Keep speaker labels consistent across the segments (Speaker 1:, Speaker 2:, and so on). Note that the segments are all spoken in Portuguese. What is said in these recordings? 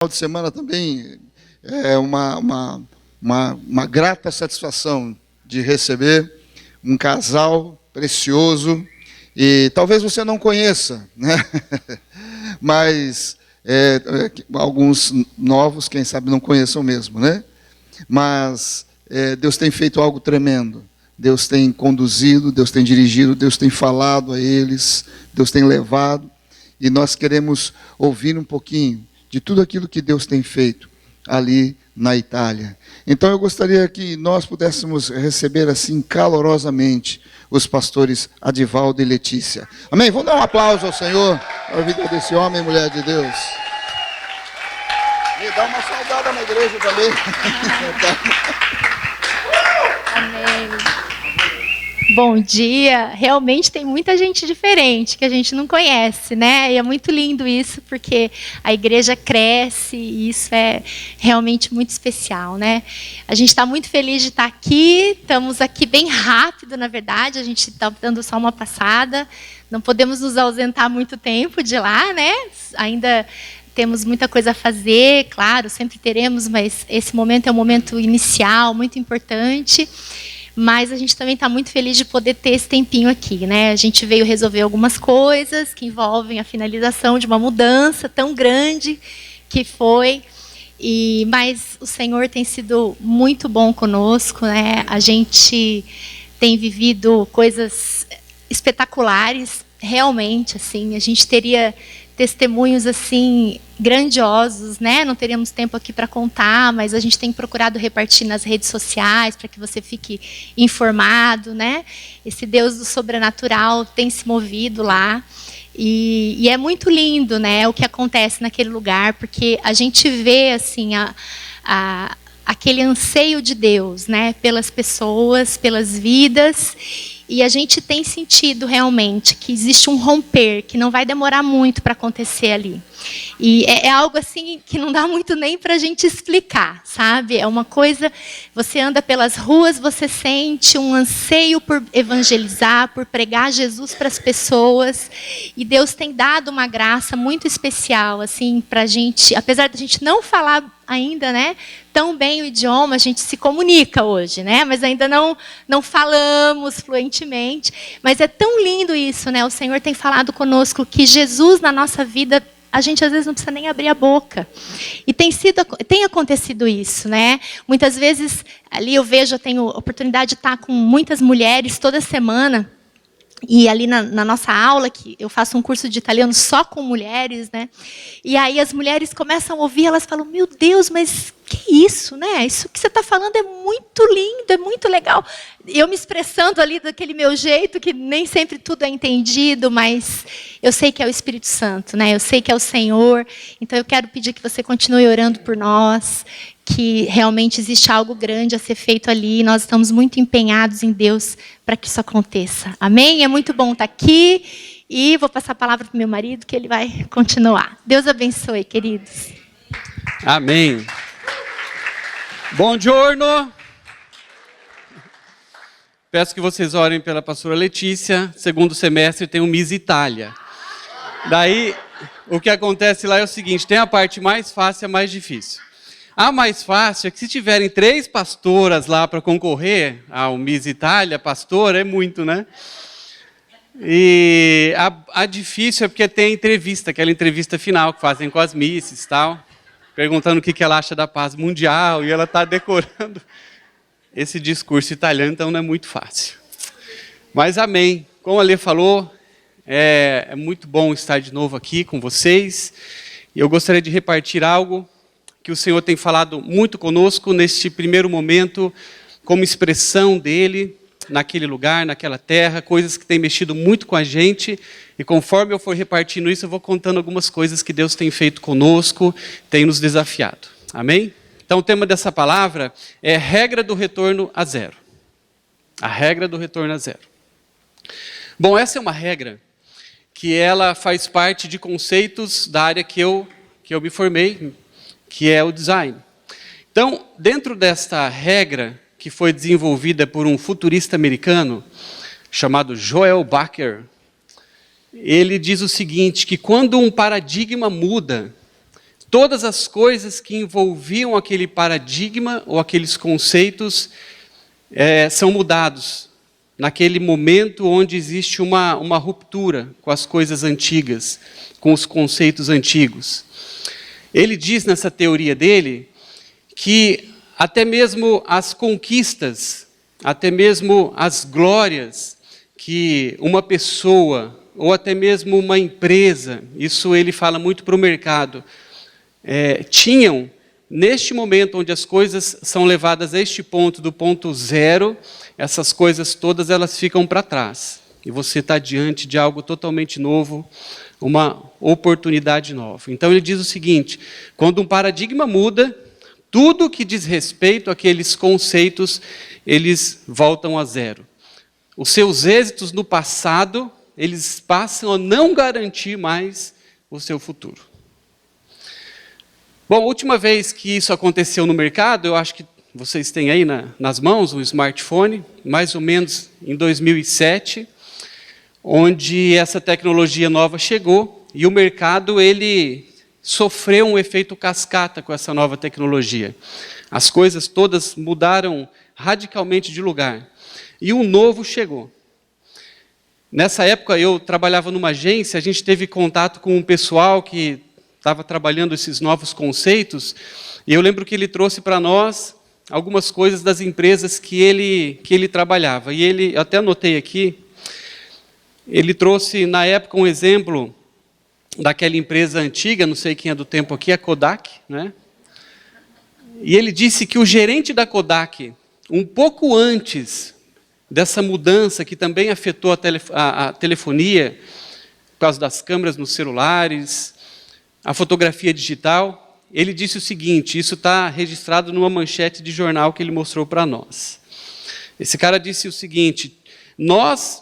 Speaker 1: Final de semana também é uma grata satisfação de receber um casal precioso, e talvez você não conheça, né? Mas alguns novos, quem sabe, não conheçam mesmo, né? Mas Deus tem feito algo tremendo. Deus tem conduzido, Deus tem dirigido, Deus tem falado a eles, Deus tem levado, e nós queremos ouvir um pouquinho de tudo aquilo que Deus tem feito ali na Itália. Então eu gostaria que nós pudéssemos receber assim calorosamente os pastores Adivaldo e Letícia. Amém? Vamos dar um aplauso ao Senhor para a vida desse homem e mulher de Deus. E dá uma saudada na igreja também.
Speaker 2: Amém. Bom dia. Realmente tem muita gente diferente que a gente não conhece, né? E é muito lindo isso, porque a igreja cresce e isso é realmente muito especial, né? A gente está muito feliz de estar aqui. Estamos aqui bem rápido, na verdade. A gente está dando só uma passada. Não podemos nos ausentar muito tempo de lá, né? Ainda temos muita coisa a fazer, claro, sempre teremos, mas esse momento é um momento inicial, muito importante. Mas a gente também está muito feliz de poder ter esse tempinho aqui, né? A gente veio resolver algumas coisas que envolvem a finalização de uma mudança tão grande que foi. Mas o Senhor tem sido muito bom conosco, né? A gente tem vivido coisas espetaculares, realmente, assim. A gente teria testemunhos assim grandiosos, né? Não teríamos tempo aqui para contar, mas a gente tem procurado repartir nas redes sociais para que você fique informado, né? Esse Deus do sobrenatural tem se movido lá e é muito lindo, né? O que acontece naquele lugar, porque a gente vê assim aquele anseio de Deus, né? Pelas pessoas, pelas vidas. E a gente tem sentido realmente que existe um romper, que não vai demorar muito para acontecer ali. E é algo assim que não dá muito nem para a gente explicar, sabe? É uma coisa, você anda pelas ruas, você sente um anseio por evangelizar, por pregar Jesus para as pessoas. E Deus tem dado uma graça muito especial assim, para a gente, apesar de a gente não falar ainda, né, tão bem o idioma, a gente se comunica hoje, né, mas ainda não falamos fluentemente. Mas é tão lindo isso, né? O Senhor tem falado conosco que Jesus na nossa vida, a gente às vezes não precisa nem abrir a boca. E tem acontecido isso, né? Muitas vezes ali eu tenho oportunidade de estar com muitas mulheres toda semana. E ali na nossa aula, que eu faço um curso de italiano só com mulheres, né? E aí as mulheres começam a ouvir, elas falam, meu Deus, mas que isso, né? Isso que você está falando é muito lindo, é muito legal. Eu me expressando ali daquele meu jeito, que nem sempre tudo é entendido, mas eu sei que é o Espírito Santo, né? Eu sei que é o Senhor. Então eu quero pedir que você continue orando por nós, que realmente existe algo grande a ser feito ali. Nós estamos muito empenhados em Deus para que isso aconteça. Amém? É muito bom estar aqui. E vou passar a palavra para o meu marido, que ele vai continuar. Deus abençoe, queridos.
Speaker 3: Amém. Bom giorno. Peço que vocês orem pela pastora Letícia. Segundo semestre tem o Miss Itália. Daí, o que acontece lá é o seguinte, tem a parte mais fácil e a mais difícil. A mais fácil é que se tiverem 3 pastoras lá para concorrer ao Miss Itália, pastora, é muito, né? E a difícil é porque tem entrevista, aquela entrevista final que fazem com as misses e tal, perguntando o que ela acha da paz mundial, e ela está decorando esse discurso italiano, então não é muito fácil. Mas amém. Como a Lê falou, é muito bom estar de novo aqui com vocês. E eu gostaria de repartir algo que o Senhor tem falado muito conosco neste primeiro momento, como expressão dele naquele lugar, naquela terra, coisas que têm mexido muito com a gente, e conforme eu for repartindo isso, eu vou contando algumas coisas que Deus tem feito conosco, tem nos desafiado. Amém? Então o tema dessa palavra é regra do retorno a zero. A regra do retorno a zero. Bom, essa é uma regra que ela faz parte de conceitos da área que eu me formei, que é o design. Então, dentro desta regra, que foi desenvolvida por um futurista americano, chamado Joel Baker, ele diz o seguinte, que quando um paradigma muda, todas as coisas que envolviam aquele paradigma ou aqueles conceitos são mudados naquele momento onde existe uma ruptura com as coisas antigas, com os conceitos antigos. Ele diz nessa teoria dele que até mesmo as conquistas, até mesmo as glórias que uma pessoa ou até mesmo uma empresa, isso ele fala muito para o mercado, tinham, neste momento onde as coisas são levadas a este ponto, do ponto zero, essas coisas todas elas ficam para trás. E você está diante de algo totalmente novo, uma oportunidade nova. Então ele diz o seguinte: quando um paradigma muda, tudo que diz respeito àqueles conceitos, eles voltam a zero. Os seus êxitos no passado, eles passam a não garantir mais o seu futuro. Bom, a última vez que isso aconteceu no mercado, eu acho que vocês têm aí nas mãos um smartphone, mais ou menos em 2007, onde essa tecnologia nova chegou e o mercado ele sofreu um efeito cascata com essa nova tecnologia. As coisas todas mudaram radicalmente de lugar e um novo chegou. Nessa época eu trabalhava numa agência, a gente teve contato com um pessoal que estava trabalhando esses novos conceitos, e eu lembro que ele trouxe para nós algumas coisas das empresas que ele trabalhava. E ele, eu até anotei aqui, ele trouxe na época um exemplo daquela empresa antiga, não sei quem é do tempo aqui, a Kodak, né? E ele disse que o gerente da Kodak, um pouco antes dessa mudança que também afetou a telefonia, por causa das câmeras nos celulares, a fotografia digital, ele disse o seguinte, isso está registrado numa manchete de jornal que ele mostrou para nós. Esse cara disse o seguinte: nós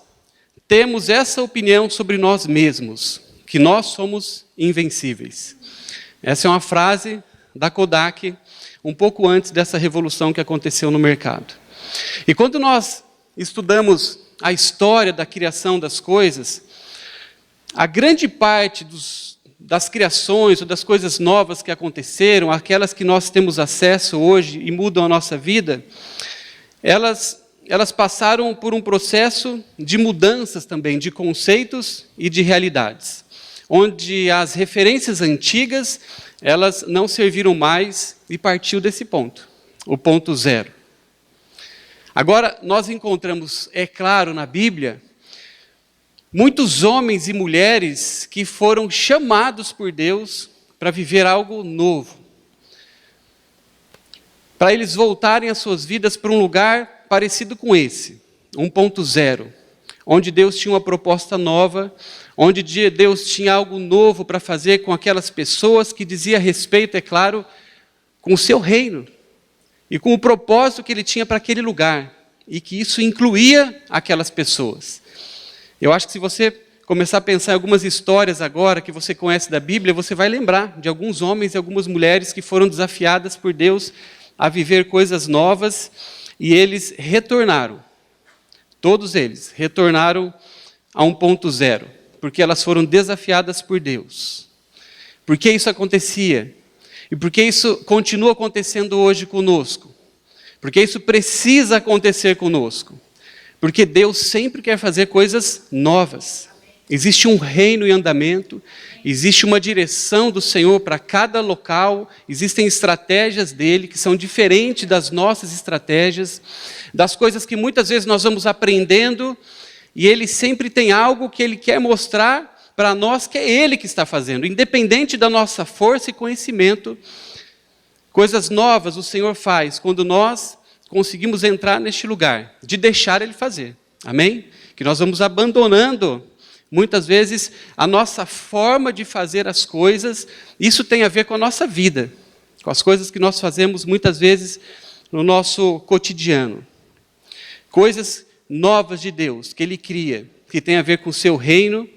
Speaker 3: temos essa opinião sobre nós mesmos, que nós somos invencíveis. Essa é uma frase da Kodak, um pouco antes dessa revolução que aconteceu no mercado. E quando nós estudamos a história da criação das coisas, a grande parte das criações ou das coisas novas que aconteceram, aquelas que nós temos acesso hoje e mudam a nossa vida, elas passaram por um processo de mudanças também, de conceitos e de realidades, onde as referências antigas, elas não serviram mais e partiu desse ponto, o ponto zero. Agora, nós encontramos, é claro, na Bíblia, muitos homens e mulheres que foram chamados por Deus para viver algo novo, para eles voltarem as suas vidas para um lugar parecido com esse, 1.0, onde Deus tinha uma proposta nova, onde Deus tinha algo novo para fazer com aquelas pessoas, que dizia respeito, é claro, com o seu reino e com o propósito que ele tinha para aquele lugar, e que isso incluía aquelas pessoas. Eu acho que se você começar a pensar em algumas histórias agora que você conhece da Bíblia, você vai lembrar de alguns homens e algumas mulheres que foram desafiadas por Deus a viver coisas novas, e eles retornaram. Todos eles retornaram a 1.0, porque elas foram desafiadas por Deus. Por que isso acontecia? E por que isso continua acontecendo hoje conosco? Porque isso precisa acontecer conosco. Porque Deus sempre quer fazer coisas novas. Existe um reino em andamento, existe uma direção do Senhor para cada local, existem estratégias dele que são diferentes das nossas estratégias, das coisas que muitas vezes nós vamos aprendendo, e ele sempre tem algo que ele quer mostrar para nós, que é ele que está fazendo, independente da nossa força e conhecimento. Coisas novas o Senhor faz quando nós conseguimos entrar neste lugar, de deixar ele fazer, amém? Que nós vamos abandonando muitas vezes a nossa forma de fazer as coisas. Isso tem a ver com a nossa vida, com as coisas que nós fazemos muitas vezes no nosso cotidiano. Coisas novas de Deus, que ele cria, que tem a ver com o seu reino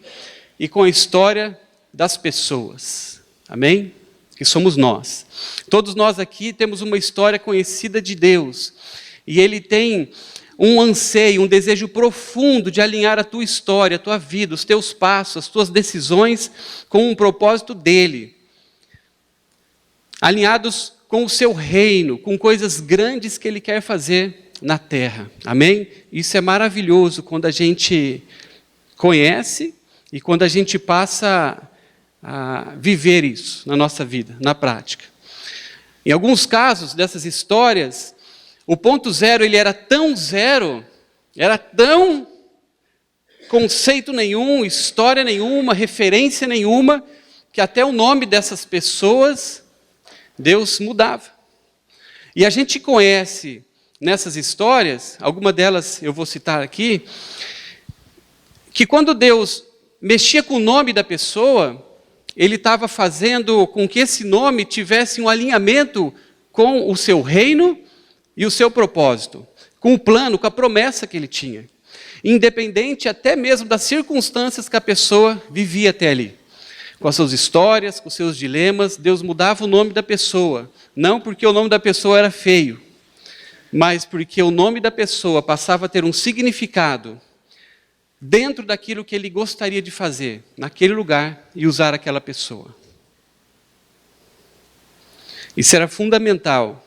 Speaker 3: e com a história das pessoas, amém? Que somos nós. Todos nós aqui temos uma história conhecida de Deus, e ele tem um anseio, um desejo profundo de alinhar a tua história, a tua vida, os teus passos, as tuas decisões com um propósito dele. alinhados com o seu reino, com coisas grandes que Ele quer fazer na terra. Amém? Isso é maravilhoso quando a gente conhece e quando a gente passa a viver isso na nossa vida, na prática. Em alguns casos dessas histórias, o ponto zero ele era tão zero, era tão conceito nenhum, história nenhuma, referência nenhuma, que até o nome dessas pessoas Deus mudava. E a gente conhece nessas histórias, alguma delas eu vou citar aqui, que quando Deus mexia com o nome da pessoa, Ele estava fazendo com que esse nome tivesse um alinhamento com o seu reino e o seu propósito, com o plano, com a promessa que Ele tinha, independente até mesmo das circunstâncias que a pessoa vivia até ali. Com as suas histórias, com os seus dilemas, Deus mudava o nome da pessoa, não porque o nome da pessoa era feio, mas porque o nome da pessoa passava a ter um significado dentro daquilo que Ele gostaria de fazer, naquele lugar, e usar aquela pessoa. Isso era fundamental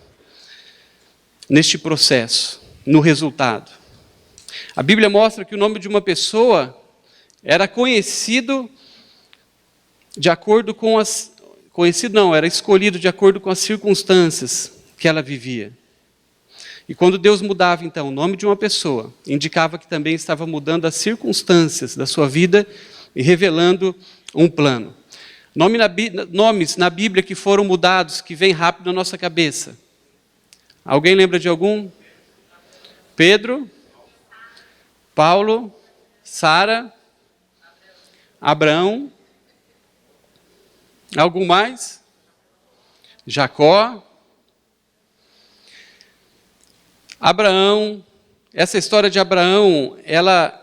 Speaker 3: neste processo, no resultado. A Bíblia mostra que o nome de uma pessoa era conhecido de acordo com as... Conhecido não, era escolhido de acordo com as circunstâncias que ela vivia. E quando Deus mudava, então, o nome de uma pessoa, indicava que também estava mudando as circunstâncias da sua vida e revelando um plano. Nomes na Bíblia que foram mudados, que vem rápido na nossa cabeça. Alguém lembra de algum? Pedro, Paulo, Sara, Abraão. Algum mais? Jacó. Abraão, essa história de Abraão, ela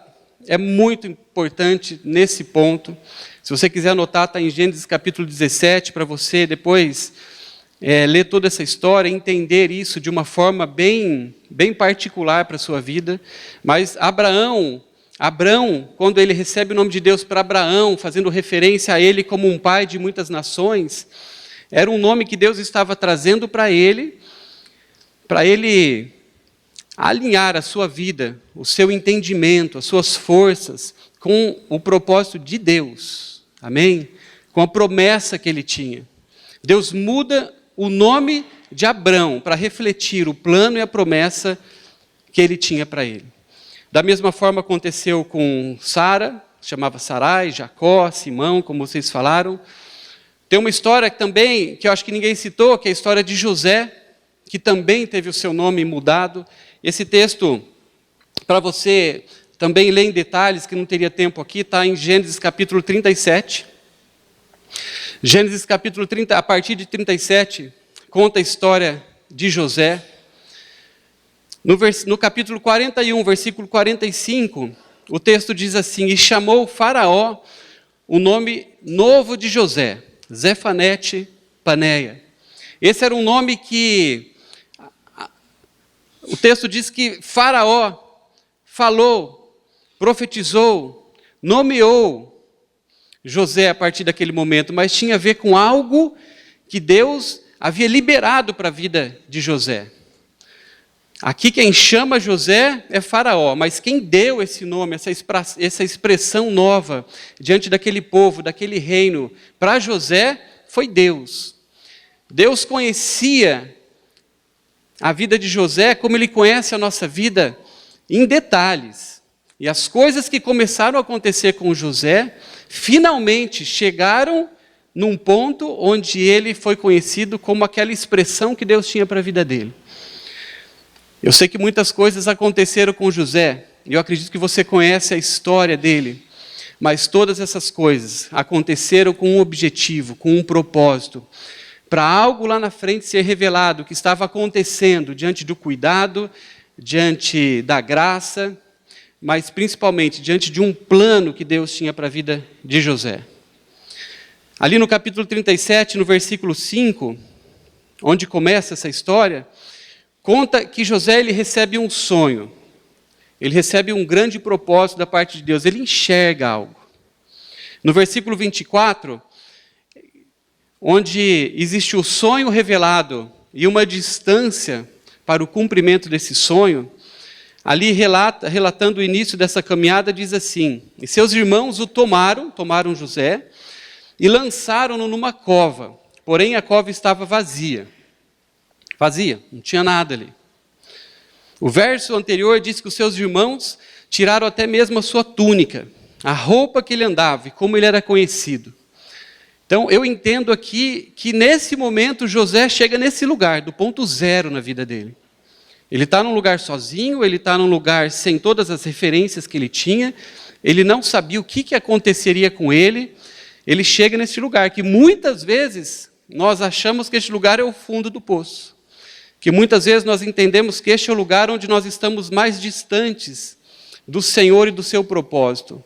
Speaker 3: é muito importante nesse ponto. Se você quiser anotar, está em Gênesis capítulo 17, para você depois ler toda essa história e entender isso de uma forma bem particular para a sua vida. Mas Abraão, quando ele recebe o nome de Deus para Abraão, fazendo referência a ele como um pai de muitas nações, era um nome que Deus estava trazendo para ele alinhar a sua vida, o seu entendimento, as suas forças com o propósito de Deus. Amém? Com a promessa que ele tinha. Deus muda o nome de Abrão para refletir o plano e a promessa que ele tinha para ele. Da mesma forma aconteceu com Sara, chamava Sarai, Jacó, Simão, como vocês falaram. Tem uma história também, que eu acho que ninguém citou, que é a história de José, que também teve o seu nome mudado. Esse texto, para você também ler em detalhes, que não teria tempo aqui, está em Gênesis capítulo 37. Gênesis capítulo 30, a partir de 37, conta a história de José. No capítulo 41, versículo 45, o texto diz assim: e chamou Faraó o nome novo de José, Zefanete Paneia. Esse era um nome que o texto diz que Faraó falou, profetizou, nomeou José a partir daquele momento, mas tinha a ver com algo que Deus havia liberado para a vida de José. Aqui quem chama José é Faraó, mas quem deu esse nome, essa expressão nova diante daquele povo, daquele reino, para José, foi Deus. Deus conhecia a vida de José como Ele conhece a nossa vida em detalhes. E as coisas que começaram a acontecer com José, finalmente chegaram num ponto onde ele foi conhecido como aquela expressão que Deus tinha para a vida dele. Eu sei que muitas coisas aconteceram com José, e eu acredito que você conhece a história dele, mas todas essas coisas aconteceram com um objetivo, com um propósito, para algo lá na frente ser revelado, que estava acontecendo diante do cuidado, diante da graça, mas principalmente diante de um plano que Deus tinha para a vida de José. Ali no capítulo 37, no versículo 5, onde começa essa história, conta que José ele recebe um sonho, ele recebe um grande propósito da parte de Deus, ele enxerga algo. No versículo 24, onde existe o sonho revelado e uma distância para o cumprimento desse sonho, ali relatando o início dessa caminhada, diz assim: e seus irmãos o tomaram José, e lançaram-no numa cova, porém a cova estava vazia, não tinha nada ali. O verso anterior diz que os seus irmãos tiraram até mesmo a sua túnica, a roupa que ele andava e como ele era conhecido. Então, eu entendo aqui que nesse momento José chega nesse lugar, do ponto zero na vida dele. Ele está num lugar sozinho, ele está num lugar sem todas as referências que ele tinha, ele não sabia o que aconteceria com ele. Ele chega nesse lugar que muitas vezes nós achamos que este lugar é o fundo do poço. Que muitas vezes nós entendemos que este é o lugar onde nós estamos mais distantes do Senhor e do seu propósito.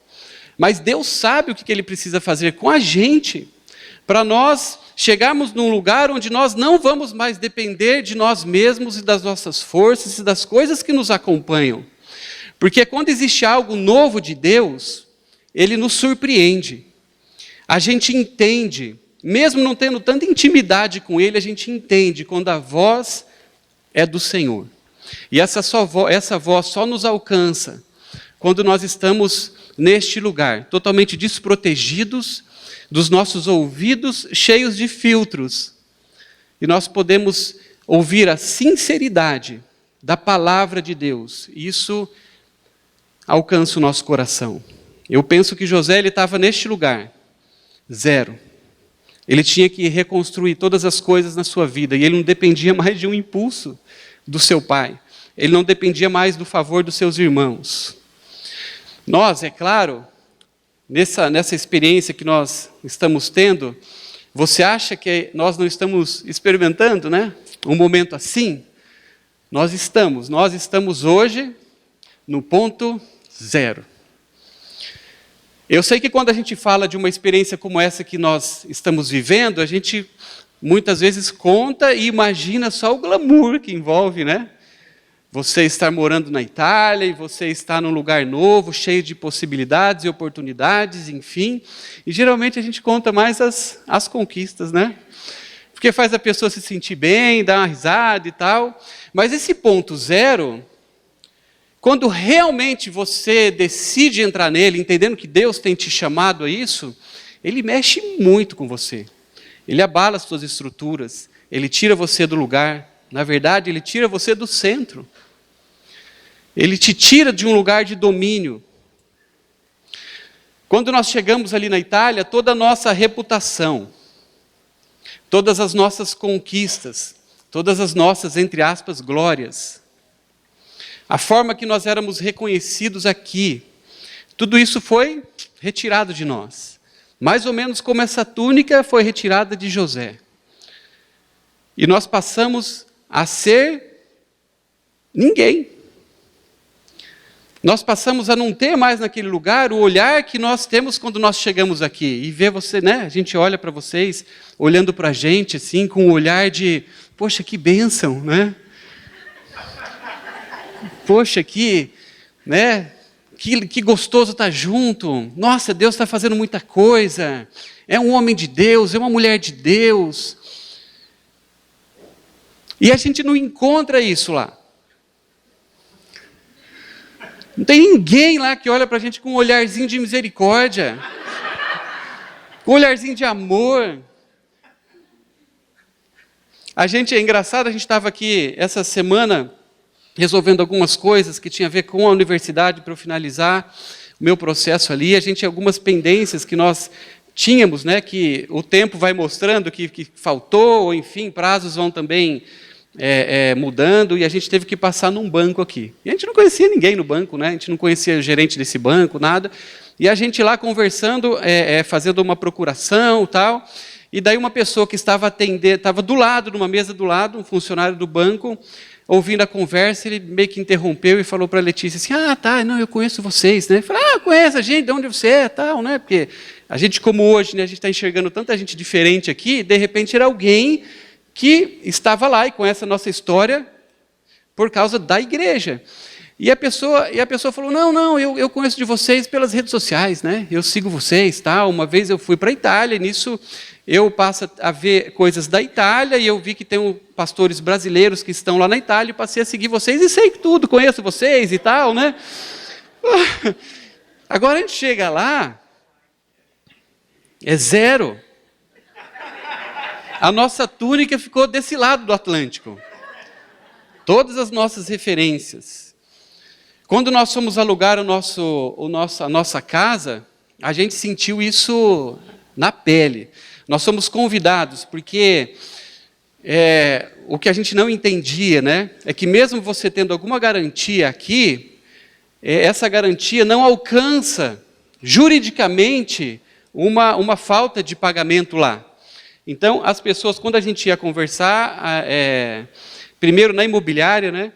Speaker 3: Mas Deus sabe o que Ele precisa fazer com a gente, para nós chegarmos num lugar onde nós não vamos mais depender de nós mesmos e das nossas forças e das coisas que nos acompanham. Porque quando existe algo novo de Deus, Ele nos surpreende. A gente entende, mesmo não tendo tanta intimidade com Ele, a gente entende quando a voz é do Senhor. E essa voz só nos alcança quando nós estamos neste lugar, totalmente desprotegidos, dos nossos ouvidos cheios de filtros. E nós podemos ouvir a sinceridade da palavra de Deus. Isso alcança o nosso coração. Eu penso que José estava neste lugar, zero. Ele tinha que reconstruir todas as coisas na sua vida, e ele não dependia mais de um impulso do seu pai. Ele não dependia mais do favor dos seus irmãos. Nós, é claro, nessa experiência que nós estamos tendo, você acha que nós não estamos experimentando, né? Um momento assim? Nós estamos hoje no ponto zero. Eu sei que quando a gente fala de uma experiência como essa que nós estamos vivendo, a gente muitas vezes conta e imagina só o glamour que envolve, né? Você estar morando na Itália e você está num lugar novo, cheio de possibilidades e oportunidades, enfim. E geralmente a gente conta mais as conquistas, né? Porque faz a pessoa se sentir bem, dar uma risada e tal. Mas esse ponto zero, quando realmente você decide entrar nele, entendendo que Deus tem te chamado a isso, ele mexe muito com você. Ele abala as suas estruturas, ele tira você do lugar. Na verdade, ele tira você do centro. Ele te tira de um lugar de domínio. Quando nós chegamos ali na Itália, toda a nossa reputação, todas as nossas conquistas, todas as nossas, entre aspas, glórias, a forma que nós éramos reconhecidos aqui, tudo isso foi retirado de nós. Mais ou menos como essa túnica foi retirada de José. E nós passamos a ser ninguém. Nós passamos a não ter mais naquele lugar o olhar que nós temos quando nós chegamos aqui. E vê você, né? A gente olha para vocês, olhando para a gente, assim, com um olhar de, poxa, que bênção, né? Poxa, né? Que gostoso estar junto. Nossa, Deus está fazendo muita coisa. É um homem de Deus, é uma mulher de Deus. E a gente não encontra isso lá. Não tem ninguém lá que olha para a gente com um olharzinho de misericórdia, com um olharzinho de amor. É engraçado, a gente estava aqui essa semana resolvendo algumas coisas que tinha a ver com a universidade para eu finalizar o meu processo ali. A gente tinha algumas pendências que nós tínhamos, né, que o tempo vai mostrando que faltou, ou enfim, prazos vão também mudando, e a gente teve que passar num banco aqui. E a gente não conhecia ninguém no banco, né? A gente não conhecia o gerente desse banco, nada. E a gente lá conversando, fazendo uma procuração e tal. E daí uma pessoa que estava atendendo, estava do lado, numa mesa do lado, um funcionário do banco, ouvindo a conversa, ele meio que interrompeu e falou para a Letícia assim: não, eu conheço vocês, né? Falei, conhece a gente, de onde você é, tal, né? Porque a gente, como hoje, né, a gente está enxergando tanta gente diferente aqui, de repente era alguém que estava lá e conhece a nossa história por causa da igreja. E a pessoa falou, não, eu conheço de vocês pelas redes sociais, né? Eu sigo vocês, tal. Uma vez eu fui para a Itália, e nisso eu passo a ver coisas da Itália, e eu vi que tem pastores brasileiros que estão lá na Itália, e passei a seguir vocês, e sei tudo, conheço vocês e tal, né? Agora a gente chega lá, é zero. A nossa túnica ficou desse lado do Atlântico. Todas as nossas referências. Quando nós fomos alugar a nossa casa, a gente sentiu isso na pele. Nós somos convidados, porque o que a gente não entendia, né, é que mesmo você tendo alguma garantia aqui, essa garantia não alcança juridicamente uma falta de pagamento lá. Então, as pessoas, quando a gente ia conversar, primeiro na imobiliária, né,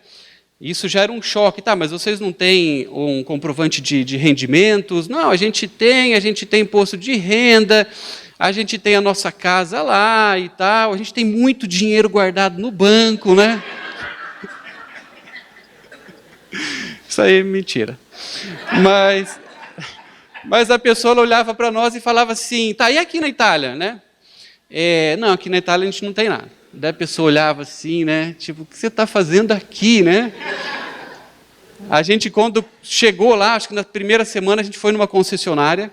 Speaker 3: isso já era um choque. Tá, mas vocês não têm um comprovante de rendimentos? Não, a gente tem imposto de renda, a gente tem a nossa casa lá e tal, a gente tem muito dinheiro guardado no banco, né? Isso aí é mentira. Mas a pessoa olhava para nós e falava assim, tá, e aqui na Itália, né? Não, aqui na Itália a gente não tem nada. Daí a pessoa olhava assim, né? Tipo, o que você está fazendo aqui, né? A gente, quando chegou lá, acho que na primeira semana, a gente foi numa concessionária,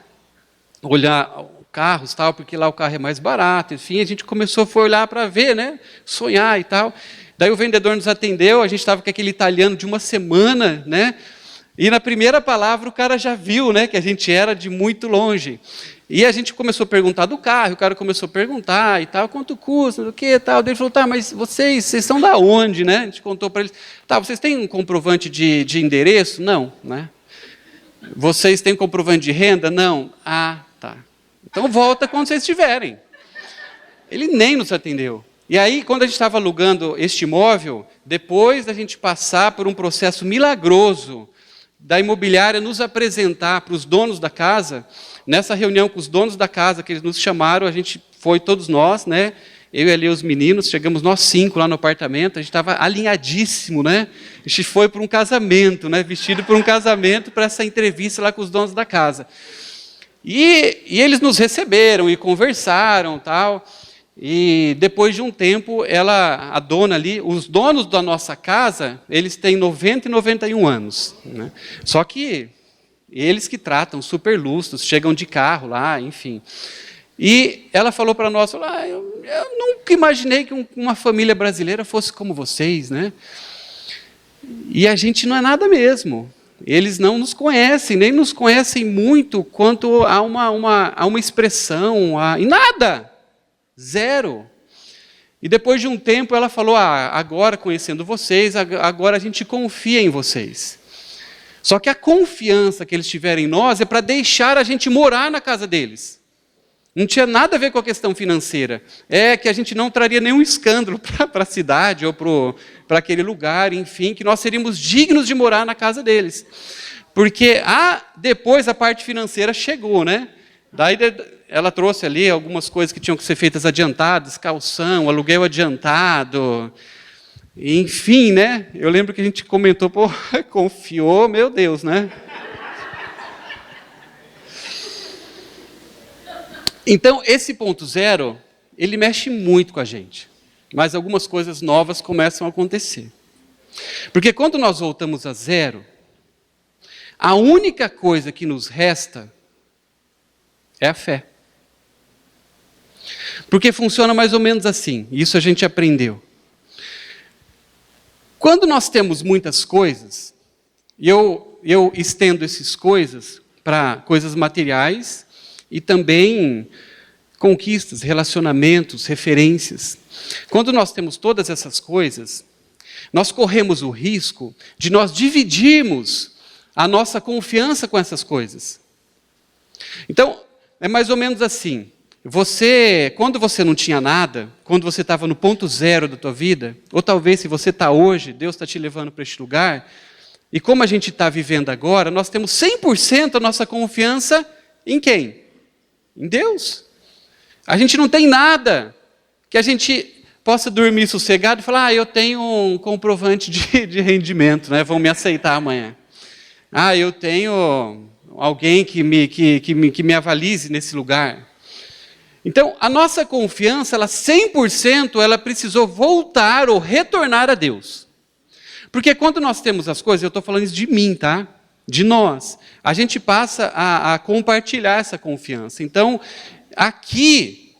Speaker 3: olhar carros, tal, porque lá o carro é mais barato, enfim, a gente foi olhar para ver, né? Sonhar e tal. Daí o vendedor nos atendeu, a gente estava com aquele italiano de uma semana, né? E na primeira palavra o cara já viu, né, que a gente era de muito longe. E a gente começou a perguntar do carro, o cara começou a perguntar e tal, quanto custa, do que e tal. Daí ele falou, tá, mas vocês são da onde, né? A gente contou para eles, tá, vocês têm um comprovante de endereço? Não, né? Vocês têm comprovante de renda? Não. Ah, tá. Então volta quando vocês tiverem. Ele nem nos atendeu. E aí, quando a gente estava alugando este imóvel, depois da gente passar por um processo milagroso da imobiliária nos apresentar para os donos da casa, nessa reunião com os donos da casa, que eles nos chamaram, a gente foi todos nós, né? Eu e ali os meninos, chegamos nós 5 lá no apartamento, a gente estava alinhadíssimo, né? A gente foi para um casamento, né? Vestido para um casamento, para essa entrevista lá com os donos da casa. E eles nos receberam e conversaram, tal. E depois de um tempo, a dona ali, os donos da nossa casa, eles têm 90 e 91 anos. Né? Só que eles que tratam super lustros, chegam de carro lá, enfim. E ela falou para nós, eu nunca imaginei que uma família brasileira fosse como vocês, né? E a gente não é nada mesmo. Eles não nos conhecem, nem nos conhecem muito quanto a uma expressão, e nada. Zero. E depois de um tempo ela falou, agora conhecendo vocês, agora a gente confia em vocês. Só que a confiança que eles tiverem em nós é para deixar a gente morar na casa deles. Não tinha nada a ver com a questão financeira. É que a gente não traria nenhum escândalo para a cidade ou para aquele lugar, enfim, que nós seríamos dignos de morar na casa deles. Porque depois a parte financeira chegou, né? Daí ela trouxe ali algumas coisas que tinham que ser feitas adiantadas, calção, aluguel adiantado, enfim, né? Eu lembro que a gente comentou, confiou, meu Deus, né? Então, esse ponto zero, ele mexe muito com a gente, mas algumas coisas novas começam a acontecer. Porque quando nós voltamos a zero, a única coisa que nos resta é a fé. Porque funciona mais ou menos assim, isso a gente aprendeu. Quando nós temos muitas coisas, e eu estendo essas coisas para coisas materiais e também conquistas, relacionamentos, referências. Quando nós temos todas essas coisas, nós corremos o risco de nós dividirmos a nossa confiança com essas coisas. Então, é mais ou menos assim. Quando você não tinha nada, quando você estava no ponto zero da tua vida, ou talvez se você está hoje, Deus está te levando para este lugar, e como a gente está vivendo agora, nós temos 100% a nossa confiança em quem? Em Deus. A gente não tem nada que a gente possa dormir sossegado e falar, eu tenho um comprovante de rendimento, né? Vão me aceitar amanhã. Eu tenho alguém que me avalize nesse lugar. Então, a nossa confiança, ela 100%, ela precisou voltar ou retornar a Deus. Porque quando nós temos as coisas, eu estou falando isso de mim, tá? De nós. A gente passa a compartilhar essa confiança. Então, aqui,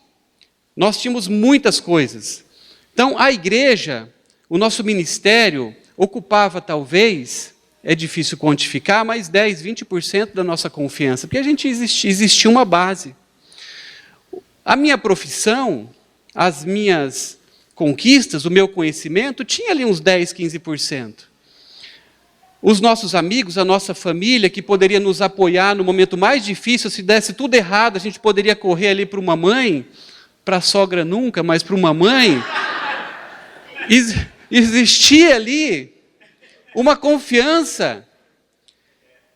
Speaker 3: nós tínhamos muitas coisas. Então, a igreja, o nosso ministério, ocupava talvez, é difícil quantificar, mas 10, 20% da nossa confiança. Porque a gente existia uma base. A minha profissão, as minhas conquistas, o meu conhecimento, tinha ali uns 10, 15%. Os nossos amigos, a nossa família, que poderia nos apoiar no momento mais difícil, se desse tudo errado, a gente poderia correr ali para uma mãe, para a sogra nunca, mas para uma mãe. Existia ali uma confiança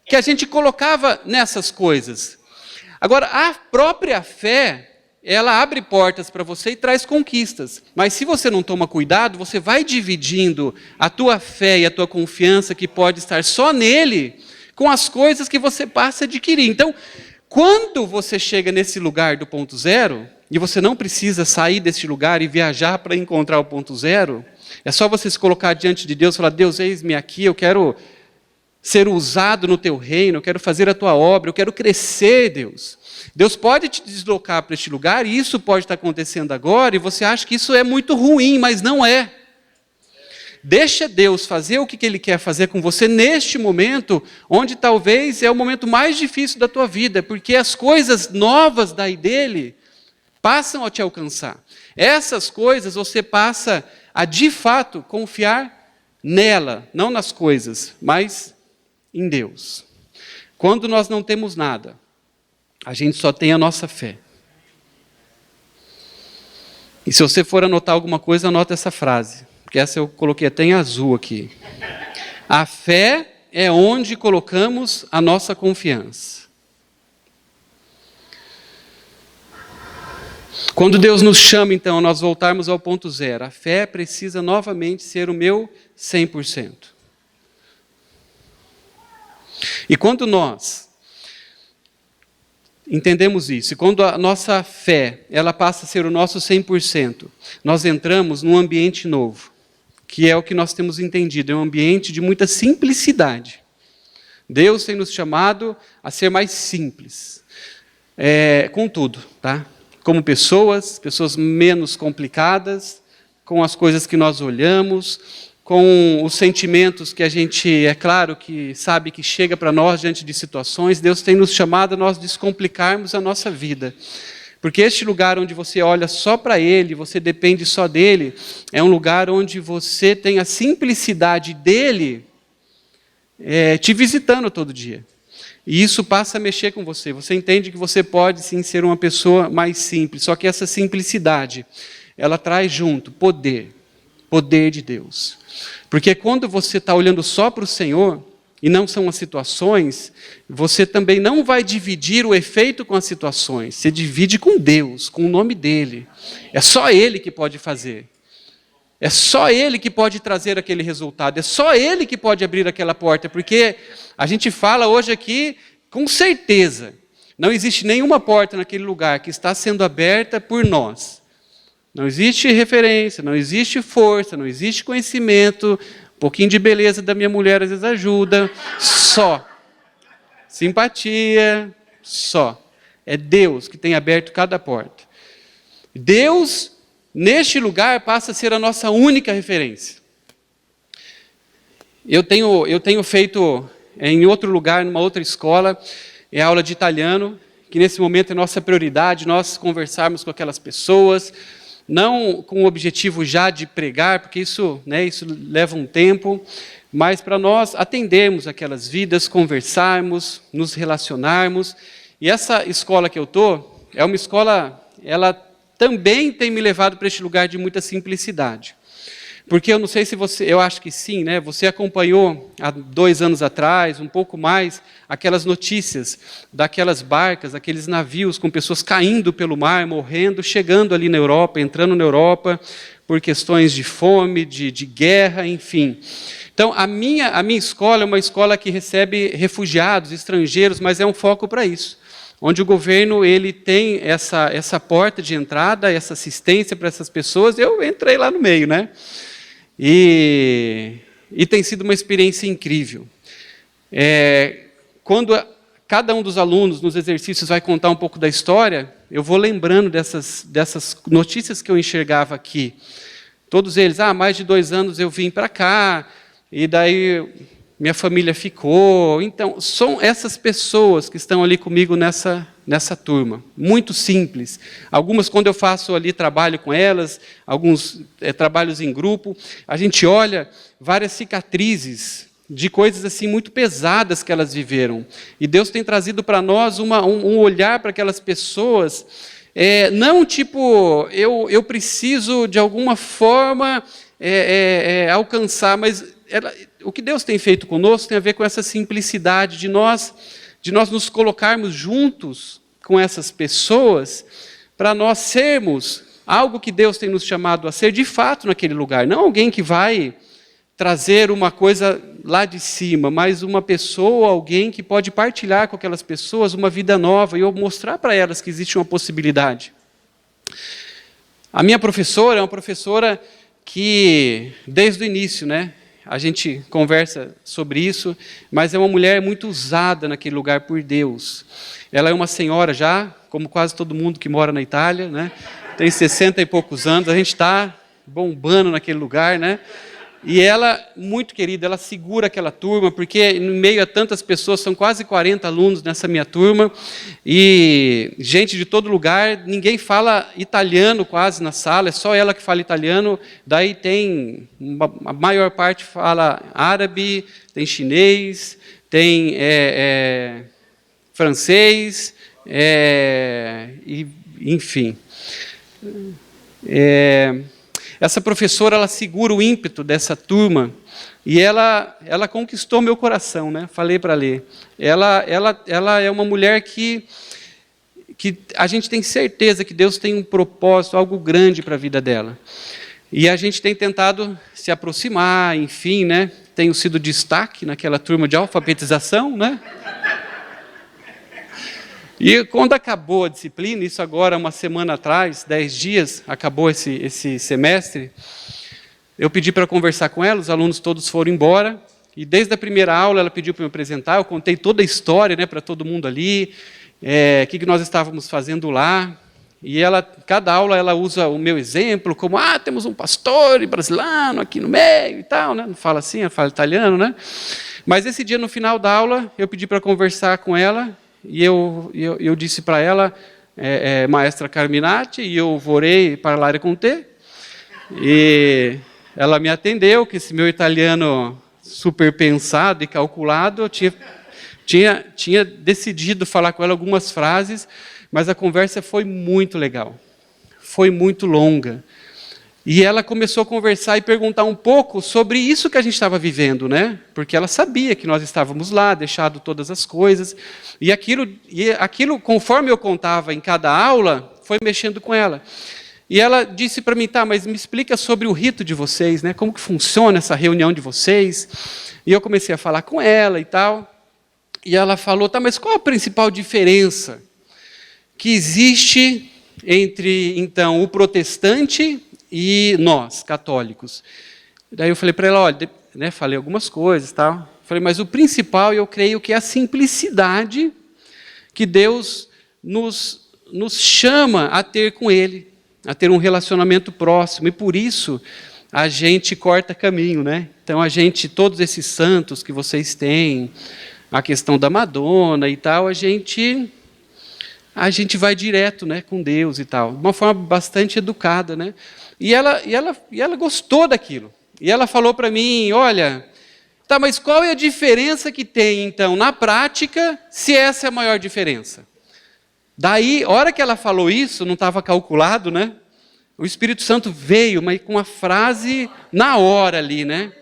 Speaker 3: que a gente colocava nessas coisas. Agora, a própria fé, ela abre portas para você e traz conquistas. Mas se você não toma cuidado, você vai dividindo a tua fé e a tua confiança, que pode estar só nele, com as coisas que você passa a adquirir. Então, quando você chega nesse lugar do ponto zero, e você não precisa sair desse lugar e viajar para encontrar o ponto zero, é só você se colocar diante de Deus e falar: Deus, eis-me aqui, eu quero ser usado no teu reino, eu quero fazer a tua obra, eu quero crescer, Deus. Deus pode te deslocar para este lugar, e isso pode estar acontecendo agora, e você acha que isso é muito ruim, mas não é. Deixa Deus fazer o que Ele quer fazer com você neste momento, onde talvez é o momento mais difícil da tua vida, porque as coisas novas daí dele passam a te alcançar. Essas coisas você passa a, de fato, confiar nela, não nas coisas, mas em Deus. Quando nós não temos nada, a gente só tem a nossa fé. E se você for anotar alguma coisa, anota essa frase, porque essa eu coloquei até em azul aqui. A fé é onde colocamos a nossa confiança. Quando Deus nos chama, então, a nós voltarmos ao ponto zero, a fé precisa novamente ser o meu 100%. E quando nós entendemos isso, e quando a nossa fé ela passa a ser o nosso 100%, nós entramos num ambiente novo, que é o que nós temos entendido, é um ambiente de muita simplicidade. Deus tem nos chamado a ser mais simples, com tudo, tá? Como pessoas menos complicadas, com as coisas que nós olhamos, com os sentimentos que a gente, é claro, que sabe que chega para nós diante de situações. Deus tem nos chamado a nós descomplicarmos a nossa vida. Porque este lugar onde você olha só para Ele, você depende só dEle, é um lugar onde você tem a simplicidade dEle te visitando todo dia. E isso passa a mexer com você. Você entende que você pode sim ser uma pessoa mais simples, só que essa simplicidade, ela traz junto poder de Deus. Porque quando você está olhando só para o Senhor, e não são as situações, você também não vai dividir o efeito com as situações, você divide com Deus, com o nome dEle. É só Ele que pode fazer. É só Ele que pode trazer aquele resultado, é só Ele que pode abrir aquela porta, porque a gente fala hoje aqui com certeza, não existe nenhuma porta naquele lugar que está sendo aberta por nós. Não existe referência, não existe força, não existe conhecimento, um pouquinho de beleza da minha mulher às vezes ajuda, só. Simpatia, só. É Deus que tem aberto cada porta. Deus, neste lugar, passa a ser a nossa única referência. Eu tenho feito em outro lugar, numa outra escola, aula de italiano, que nesse momento é nossa prioridade, nós conversarmos com aquelas pessoas, não com o objetivo já de pregar, porque isso leva um tempo, mas para nós atendermos aquelas vidas, conversarmos, nos relacionarmos. E essa escola que eu estou, é uma escola, ela também tem me levado para este lugar de muita simplicidade. Porque eu não sei se você, eu acho que sim, né? Você acompanhou há 2 anos atrás, um pouco mais, aquelas notícias daquelas barcas, aqueles navios com pessoas caindo pelo mar, morrendo, chegando ali na Europa, entrando na Europa, por questões de fome, de guerra, enfim. Então, a minha escola é uma escola que recebe refugiados, estrangeiros, mas é um foco para isso. onde o governo ele tem essa porta de entrada, essa assistência para essas pessoas. Eu entrei lá no meio, né? E tem sido uma experiência incrível. Quando cada um dos alunos nos exercícios vai contar um pouco da história, eu vou lembrando dessas notícias que eu enxergava aqui. Todos eles, há mais de 2 anos eu vim para cá, e daí minha família ficou. Então, são essas pessoas que estão ali comigo nessa turma. Muito simples. Algumas, quando eu faço ali trabalho com elas, alguns trabalhos em grupo, a gente olha várias cicatrizes de coisas assim muito pesadas que elas viveram. E Deus tem trazido para nós um olhar para aquelas pessoas, não tipo, eu preciso de alguma forma alcançar, mas o que Deus tem feito conosco tem a ver com essa simplicidade de nós nos colocarmos juntos com essas pessoas, para nós sermos algo que Deus tem nos chamado a ser de fato naquele lugar. Não alguém que vai trazer uma coisa lá de cima, mas uma pessoa, alguém que pode partilhar com aquelas pessoas uma vida nova e eu mostrar para elas que existe uma possibilidade. A minha professora é uma professora que, desde o início, né, a gente conversa sobre isso, mas é uma mulher muito usada naquele lugar por Deus. Ela é uma senhora já, como quase todo mundo que mora na Itália, né? Tem 60 e poucos anos, a gente está bombando naquele lugar, né? E ela, muito querida, ela segura aquela turma, porque no meio a tantas pessoas, são quase 40 alunos nessa minha turma, e gente de todo lugar, ninguém fala italiano quase na sala, é só ela que fala italiano, daí tem, a maior parte fala árabe, tem chinês, tem francês, enfim. Essa professora, ela segura o ímpeto dessa turma e ela conquistou meu coração, né? Falei para ler. Ela é uma mulher que a gente tem certeza que Deus tem um propósito, algo grande para a vida dela. E a gente tem tentado se aproximar, enfim, né? Tenho sido destaque naquela turma de alfabetização, né? E quando acabou a disciplina, isso agora uma semana atrás, 10 dias, acabou esse semestre, eu pedi para conversar com ela, os alunos todos foram embora, e desde a primeira aula ela pediu para me apresentar, eu contei toda a história, né, para todo mundo ali, o que nós estávamos fazendo lá, e cada aula ela usa o meu exemplo, como, temos um pastor brasileiro aqui no meio e tal, né? Não fala assim, ela fala italiano, né? Mas esse dia, no final da aula, eu pedi para conversar com ela, e eu disse para ela, Maestra Carminati, e eu vorrei parlare con te. E ela me atendeu, que esse meu italiano super pensado e calculado, eu tinha decidido falar com ela algumas frases, mas a conversa foi muito legal, foi muito longa. E ela começou a conversar e perguntar um pouco sobre isso que a gente estava vivendo, né? Porque ela sabia que nós estávamos lá, deixado todas as coisas. E aquilo, conforme eu contava em cada aula, foi mexendo com ela. E ela disse para mim, mas me explica sobre o rito de vocês, né? Como que funciona essa reunião de vocês? E eu comecei a falar com ela e tal. E ela falou, mas qual a principal diferença que existe entre, então, o protestante e nós, católicos? Daí eu falei para ela, olha, né, falei algumas coisas, tal. Falei, mas o principal, eu creio que é a simplicidade que Deus nos chama a ter com Ele, a ter um relacionamento próximo, e por isso a gente corta caminho, né? Então todos esses santos que vocês têm, a questão da Madonna e tal, a gente vai direto, né, com Deus e tal, de uma forma bastante educada, né? E ela gostou daquilo. E ela falou para mim, olha, mas qual é a diferença que tem, então, na prática, se essa é a maior diferença? Daí, a hora que ela falou isso, não estava calculado, né? O Espírito Santo veio, mas com uma frase na hora ali, né?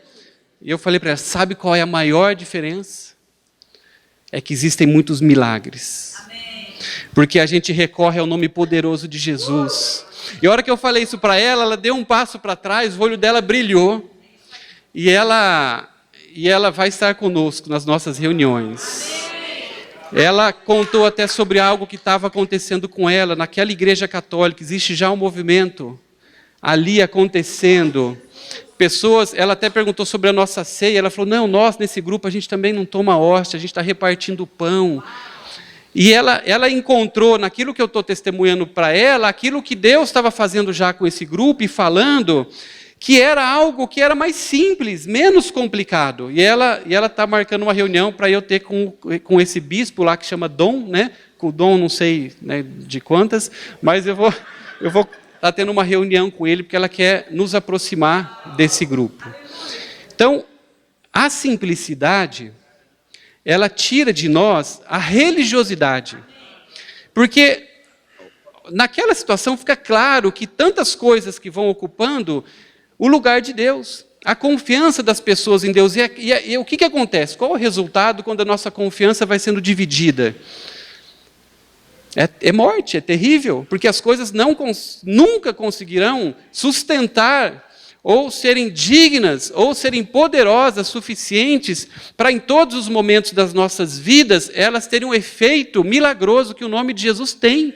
Speaker 3: E eu falei para ela, sabe qual é a maior diferença? É que existem muitos milagres. Amém. Porque a gente recorre ao nome poderoso de Jesus. E a hora que eu falei isso para ela, ela deu um passo para trás, o olho dela brilhou. E ela vai estar conosco nas nossas reuniões. Ela contou até sobre algo que estava acontecendo com ela. Naquela igreja católica existe já um movimento ali acontecendo. Pessoas, ela até perguntou sobre a nossa ceia, ela falou, não, nós nesse grupo a gente também não toma hóstia, a gente está repartindo pão. E ela encontrou naquilo que eu estou testemunhando para ela, aquilo que Deus estava fazendo já com esse grupo e falando, que era algo que era mais simples, menos complicado. E ela está marcando uma reunião para eu ter com esse bispo lá que chama Dom, né? Com o Dom não sei, né, de quantas, mas eu vou estar tendo uma reunião com ele porque ela quer nos aproximar desse grupo. Então, a simplicidade, ela tira de nós a religiosidade. Porque naquela situação fica claro que tantas coisas que vão ocupando o lugar de Deus, a confiança das pessoas em Deus. E o que acontece? Qual o resultado quando a nossa confiança vai sendo dividida? É morte, é terrível, porque as coisas nunca conseguirão sustentar, ou serem dignas, ou serem poderosas, suficientes, para em todos os momentos das nossas vidas, elas terem um efeito milagroso que o nome de Jesus tem.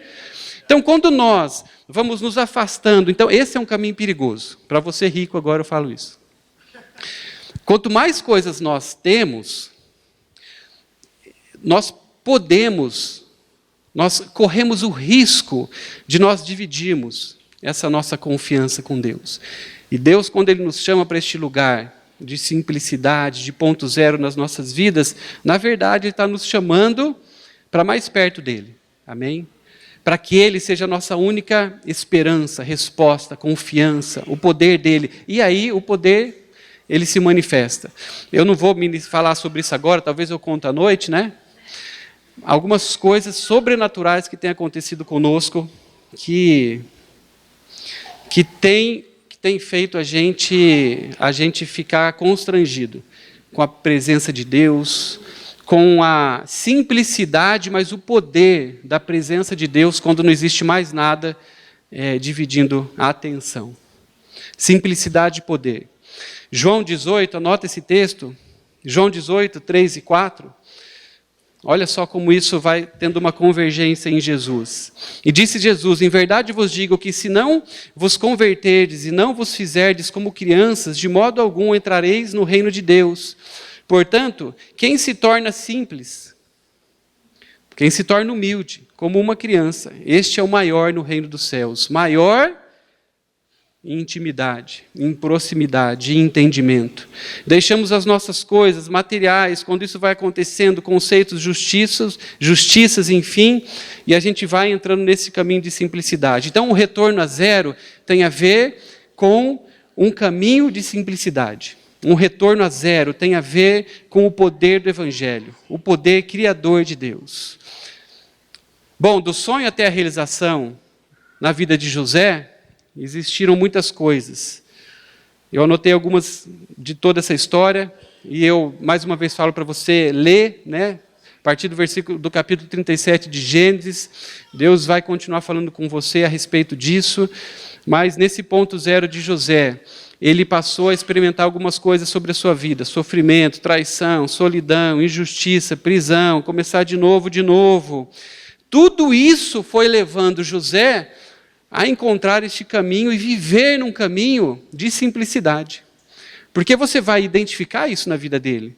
Speaker 3: Então, quando nós vamos nos afastando, então esse é um caminho perigoso. Para você rico, agora eu falo isso. Quanto mais coisas nós temos, nós corremos o risco de nós dividirmos essa nossa confiança com Deus. E Deus, quando Ele nos chama para este lugar de simplicidade, de ponto zero nas nossas vidas, na verdade Ele está nos chamando para mais perto dEle. Amém? Para que Ele seja a nossa única esperança, resposta, confiança, o poder dEle. E aí o poder, Ele se manifesta. Eu não vou me falar sobre isso agora, talvez eu conte à noite, né? Algumas coisas sobrenaturais que têm acontecido conosco, que tem feito a gente ficar constrangido com a presença de Deus, com a simplicidade, mas o poder da presença de Deus quando não existe mais nada dividindo a atenção. Simplicidade e poder. João 18, anota esse texto, João 18, 3 e 4. Olha só como isso vai tendo uma convergência em Jesus. E disse Jesus, em verdade vos digo que se não vos converterdes e não vos fizerdes como crianças, de modo algum entrareis no reino de Deus. Portanto, quem se torna simples, quem se torna humilde, como uma criança, este é o maior no reino dos céus. Maior em intimidade, em proximidade, em entendimento. Deixamos as nossas coisas materiais, quando isso vai acontecendo, conceitos, justiças, enfim, e a gente vai entrando nesse caminho de simplicidade. Então, o retorno a zero tem a ver com um caminho de simplicidade. Um retorno a zero tem a ver com o poder do Evangelho, o poder criador de Deus. Bom, do sonho até a realização na vida de José, existiram muitas coisas. Eu anotei algumas de toda essa história, e eu, mais uma vez, falo para você ler, né? A partir do capítulo 37 de Gênesis, Deus vai continuar falando com você a respeito disso, mas nesse ponto zero de José, ele passou a experimentar algumas coisas sobre a sua vida, sofrimento, traição, solidão, injustiça, prisão, começar de novo. Tudo isso foi levando José a encontrar este caminho e viver num caminho de simplicidade. Porque você vai identificar isso na vida dele.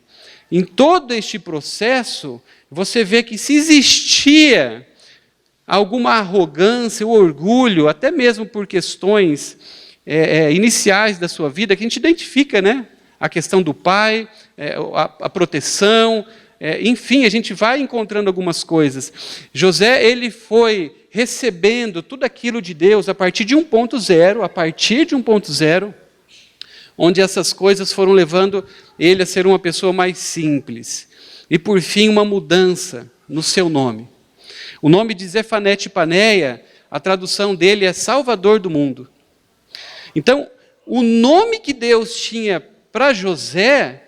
Speaker 3: Em todo este processo, você vê que se existia alguma arrogância, ou orgulho, até mesmo por questões iniciais da sua vida, que a gente identifica, né? A questão do pai, a proteção, enfim, a gente vai encontrando algumas coisas. José, ele foi recebendo tudo aquilo de Deus a partir de um ponto zero, onde essas coisas foram levando ele a ser uma pessoa mais simples. E, por fim, uma mudança no seu nome. O nome de Zefanete Paneia, a tradução dele é Salvador do Mundo. Então, o nome que Deus tinha para José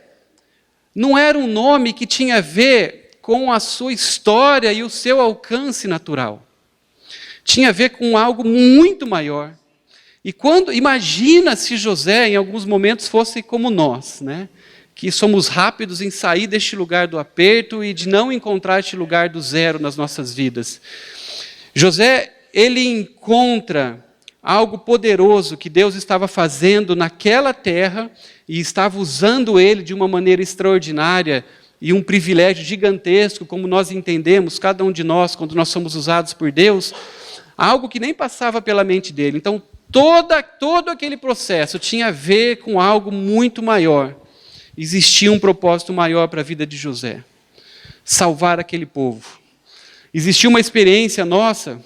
Speaker 3: não era um nome que tinha a ver com a sua história e o seu alcance natural. Tinha a ver com algo muito maior. E imagina se José, em alguns momentos, fosse como nós, né? que somos rápidos em sair deste lugar do aperto e de não encontrar este lugar do zero nas nossas vidas. José, ele encontra algo poderoso que Deus estava fazendo naquela terra e estava usando ele de uma maneira extraordinária e um privilégio gigantesco, como nós entendemos, cada um de nós, quando nós somos usados por Deus, algo que nem passava pela mente dele. Então, todo aquele processo tinha a ver com algo muito maior. Existia um propósito maior para a vida de José: salvar aquele povo. Existia uma experiência nossa,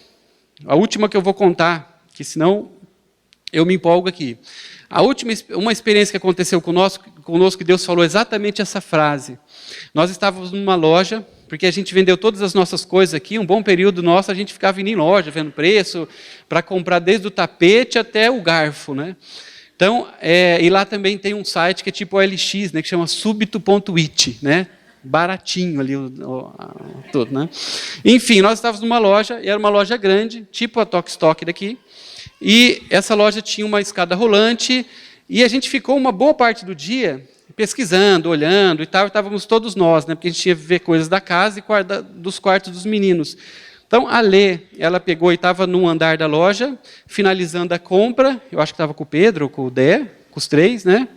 Speaker 3: a última que eu vou contar, que senão eu me empolgo aqui. Uma experiência que aconteceu conosco, que Deus falou exatamente essa frase. Nós estávamos numa loja, porque a gente vendeu todas as nossas coisas aqui, um bom período nosso, a gente ficava indo em loja, vendo preço, para comprar desde o tapete até o garfo, né? Então, e lá também tem um site que é tipo OLX, né, que chama subito.it, né? Baratinho ali tudo, né? Enfim, nós estávamos numa loja, e era uma loja grande, tipo a Tok Stock daqui, e essa loja tinha uma escada rolante, e a gente ficou uma boa parte do dia pesquisando, olhando e tal, e estávamos todos nós, né, porque a gente tinha que ver coisas da casa e dos quartos dos meninos. Então, a Lê, ela pegou e estava num andar da loja, finalizando a compra, eu acho que estava com o Pedro, com o Dé, com os três, né?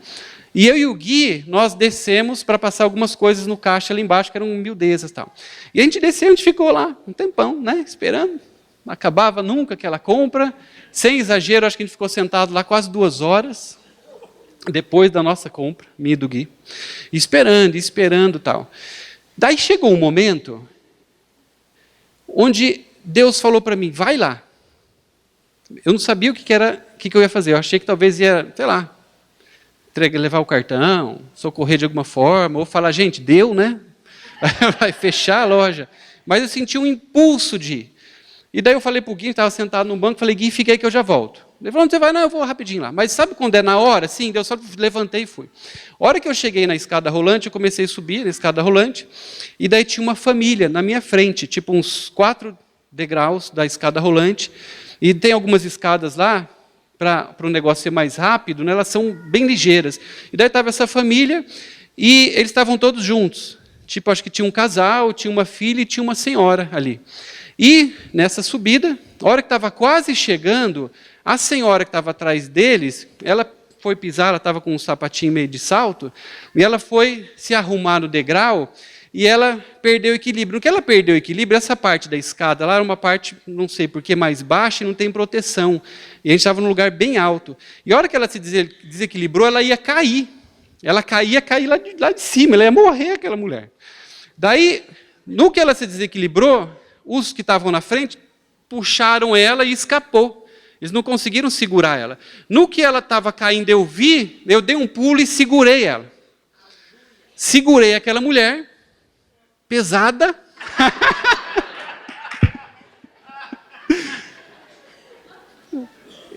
Speaker 3: E eu e o Gui, nós descemos para passar algumas coisas no caixa ali embaixo, que eram miudezas e tal. E a gente desceu, a gente ficou lá um tempão, né, esperando. Não acabava nunca aquela compra. Sem exagero, acho que a gente ficou sentado lá quase 2 horas, depois da nossa compra, minha e do Gui, esperando e tal. Daí chegou um momento onde Deus falou para mim: vai lá. Eu não sabia o que eu ia fazer. Eu achei que talvez ia, sei lá, levar o cartão, socorrer de alguma forma, ou falar: gente, deu, né? Vai fechar a loja. Mas eu senti um impulso de ir. E daí eu falei para o Gui, estava sentado no banco, falei: Gui, fica aí que eu já volto. Ele falou: onde você vai? Não, eu vou rapidinho lá. Mas sabe quando é na hora? Sim, eu só levantei e fui. A hora que eu cheguei na escada rolante, eu comecei a subir na escada rolante, e daí tinha uma família na minha frente, tipo uns 4 degraus da escada rolante, e tem algumas escadas lá, para o negócio ser mais rápido, né, elas são bem ligeiras. E daí estava essa família, e eles estavam todos juntos. Tipo, acho que tinha um casal, tinha uma filha e tinha uma senhora ali. E, nessa subida, a hora que estava quase chegando, a senhora que estava atrás deles, ela foi pisar, ela estava com um sapatinho meio de salto, e ela foi se arrumar no degrau, e ela perdeu o equilíbrio. No que ela perdeu o equilíbrio, essa parte da escada lá era uma parte, não sei por que, mais baixa e não tem proteção. E a gente estava num lugar bem alto. E a hora que ela se desequilibrou, ela ia cair. Ela ia cair lá de cima, ela ia morrer, aquela mulher. Daí, no que ela se desequilibrou, os que estavam na frente puxaram ela e escapou. Eles não conseguiram segurar ela. No que ela estava caindo, eu dei um pulo e segurei ela. Segurei aquela mulher, pesada.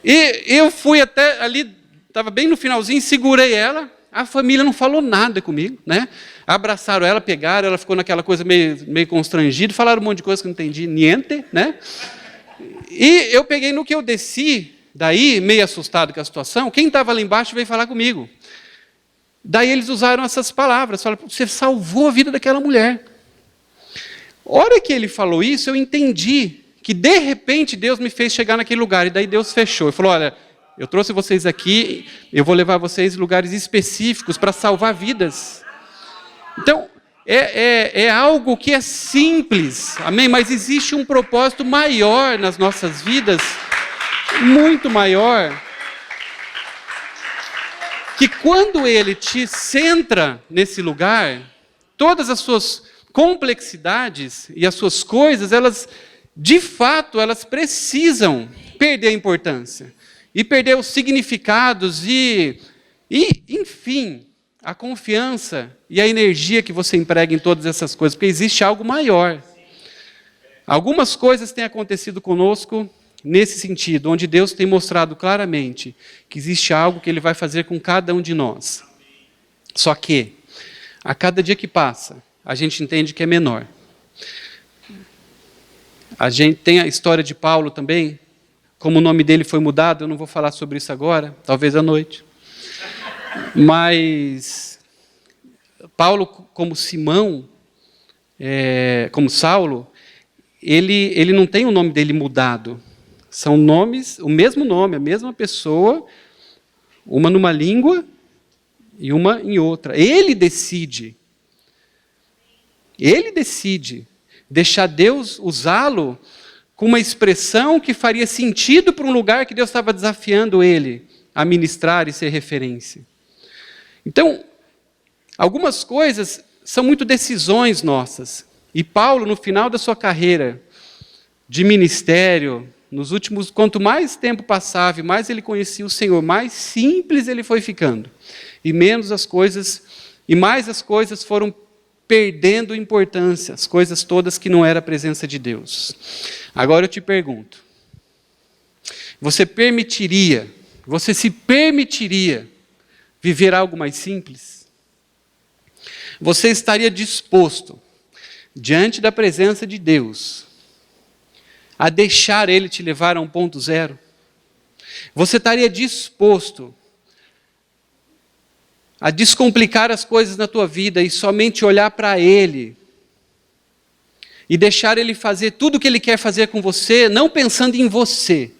Speaker 3: E eu fui até ali, estava bem no finalzinho, segurei ela. A família não falou nada comigo, né? Abraçaram ela, pegaram, ela ficou naquela coisa meio constrangida, falaram um monte de coisa que eu não entendi, niente, né? E eu peguei, no que eu desci, daí, meio assustado com a situação, quem estava lá embaixo veio falar comigo. Daí eles usaram essas palavras, falaram: você salvou a vida daquela mulher. A hora que ele falou isso, eu entendi que, de repente, Deus me fez chegar naquele lugar, e daí Deus fechou. Ele falou: olha, eu trouxe vocês aqui, eu vou levar vocês em lugares específicos para salvar vidas. Então, é algo que é simples, amém? Mas existe um propósito maior nas nossas vidas, muito maior, que quando Ele te centra nesse lugar, todas as suas complexidades e as suas coisas, elas, de fato, elas precisam perder a importância. E perder os significados e, enfim, a confiança e a energia que você emprega em todas essas coisas, porque existe algo maior. Algumas coisas têm acontecido conosco nesse sentido, onde Deus tem mostrado claramente que existe algo que Ele vai fazer com cada um de nós. Só que, a cada dia que passa, a gente entende que é menor. A gente tem a história de Paulo também. Como o nome dele foi mudado, eu não vou falar sobre isso agora, talvez à noite. Mas Paulo, como Simão, como Saulo, ele não tem o nome dele mudado. São nomes, o mesmo nome, a mesma pessoa, uma numa língua e uma em outra. Ele decide deixar Deus usá-lo com uma expressão que faria sentido para um lugar que Deus estava desafiando ele a ministrar e ser referência. Então, algumas coisas são muito decisões nossas. E Paulo, no final da sua carreira de ministério, nos últimos, quanto mais tempo passava e mais ele conhecia o Senhor, mais simples ele foi ficando. E mais as coisas foram perdendo importância, as coisas todas que não era a presença de Deus. Agora eu te pergunto, você se permitiria viver algo mais simples? Você estaria disposto, diante da presença de Deus, a deixar Ele te levar a um ponto zero? Você estaria disposto a descomplicar as coisas na tua vida e somente olhar para Ele e deixar Ele fazer tudo o que Ele quer fazer com você, não pensando em você,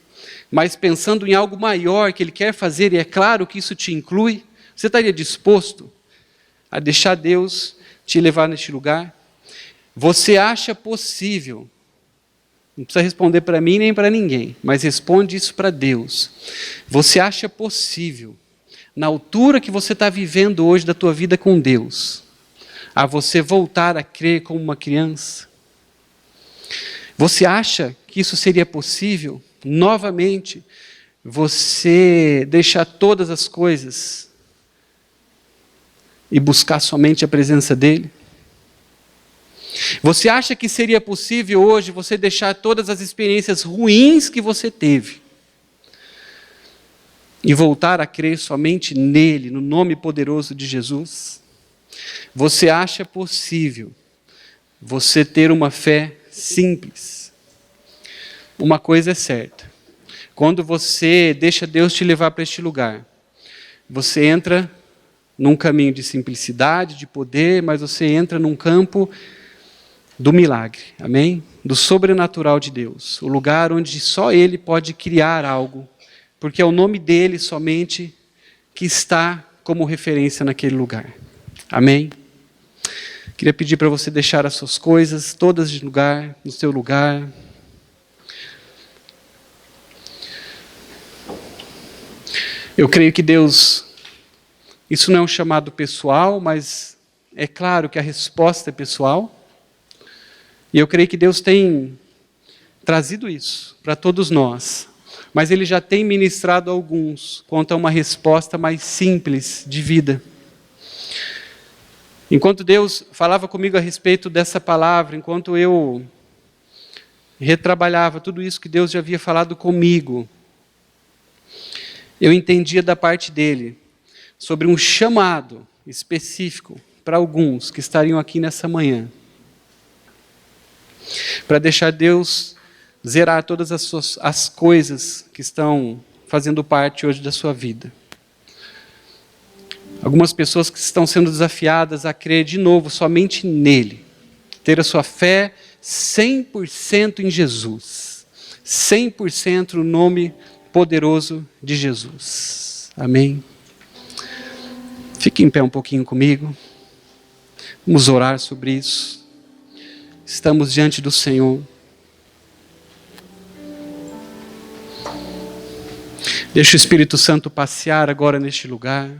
Speaker 3: mas pensando em algo maior que Ele quer fazer, e é claro que isso te inclui? Você estaria disposto a deixar Deus te levar neste lugar? Você acha possível? Não precisa responder para mim nem para ninguém, mas responde isso para Deus. Você acha possível, na altura que você está vivendo hoje da tua vida com Deus, a você voltar a crer como uma criança? Você acha que isso seria possível? Novamente, você deixar todas as coisas e buscar somente a presença dEle? Você acha que seria possível hoje você deixar todas as experiências ruins que você teve e voltar a crer somente nele, no nome poderoso de Jesus? Você acha possível você ter uma fé simples? Uma coisa é certa: quando você deixa Deus te levar para este lugar, você entra num caminho de simplicidade, de poder, mas você entra num campo do milagre, amém? Do sobrenatural de Deus, o lugar onde só Ele pode criar algo, porque é o nome dEle somente que está como referência naquele lugar, amém? Queria pedir para você deixar as suas coisas todas de lugar, no seu lugar. Eu creio que Deus, isso não é um chamado pessoal, mas é claro que a resposta é pessoal. E eu creio que Deus tem trazido isso para todos nós. Mas Ele já tem ministrado a alguns quanto a uma resposta mais simples de vida. Enquanto Deus falava comigo a respeito dessa palavra, enquanto eu retrabalhava tudo isso que Deus já havia falado comigo, eu entendia da parte dEle sobre um chamado específico para alguns que estariam aqui nessa manhã, para deixar Deus zerar todas as coisas que estão fazendo parte hoje da sua vida. Algumas pessoas que estão sendo desafiadas a crer de novo somente nele, ter a sua fé 100% em Jesus, 100% no nome poderoso de Jesus. Amém? Fique em pé um pouquinho comigo, vamos orar sobre isso. Estamos diante do Senhor. Deixa o Espírito Santo passear agora neste lugar.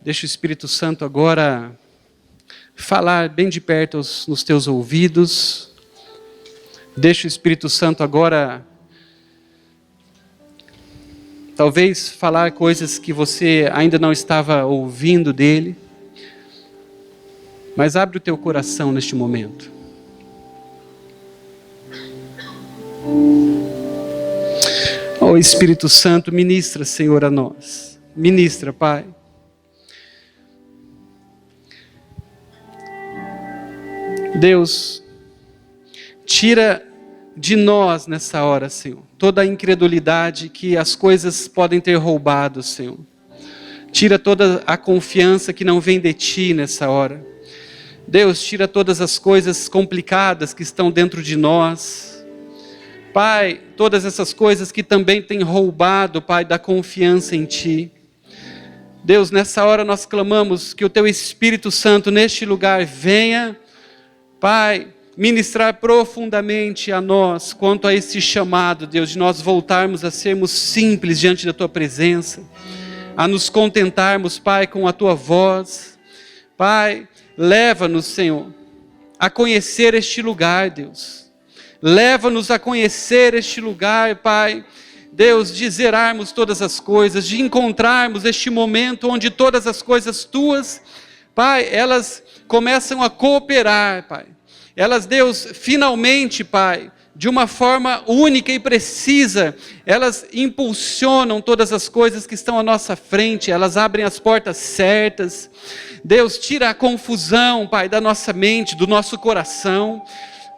Speaker 3: Deixa o Espírito Santo agora falar bem de perto nos teus ouvidos. Deixa o Espírito Santo agora talvez falar coisas que você ainda não estava ouvindo dele. Mas abre o teu coração neste momento. Oh Espírito Santo, ministra, Senhor, a nós. Ministra, Pai. Deus, tira de nós nessa hora, Senhor, toda a incredulidade que as coisas podem ter roubado, Senhor. Tira toda a confiança que não vem de Ti nessa hora. Deus, tira todas as coisas complicadas que estão dentro de nós. Pai, todas essas coisas que também têm roubado, Pai, da confiança em Ti. Deus, nessa hora nós clamamos que o Teu Espírito Santo neste lugar venha, Pai, ministrar profundamente a nós quanto a esse chamado, Deus, de nós voltarmos a sermos simples diante da Tua presença, a nos contentarmos, Pai, com a Tua voz. Pai, leva-nos, Senhor, a conhecer este lugar, Deus. Leva-nos a conhecer este lugar, Pai. Deus, de zerarmos todas as coisas, de encontrarmos este momento onde todas as coisas Tuas, Pai, elas começam a cooperar, Pai. Elas, Deus, finalmente, Pai, de uma forma única e precisa, elas impulsionam todas as coisas que estão à nossa frente, elas abrem as portas certas. Deus, tira a confusão, Pai, da nossa mente, do nosso coração.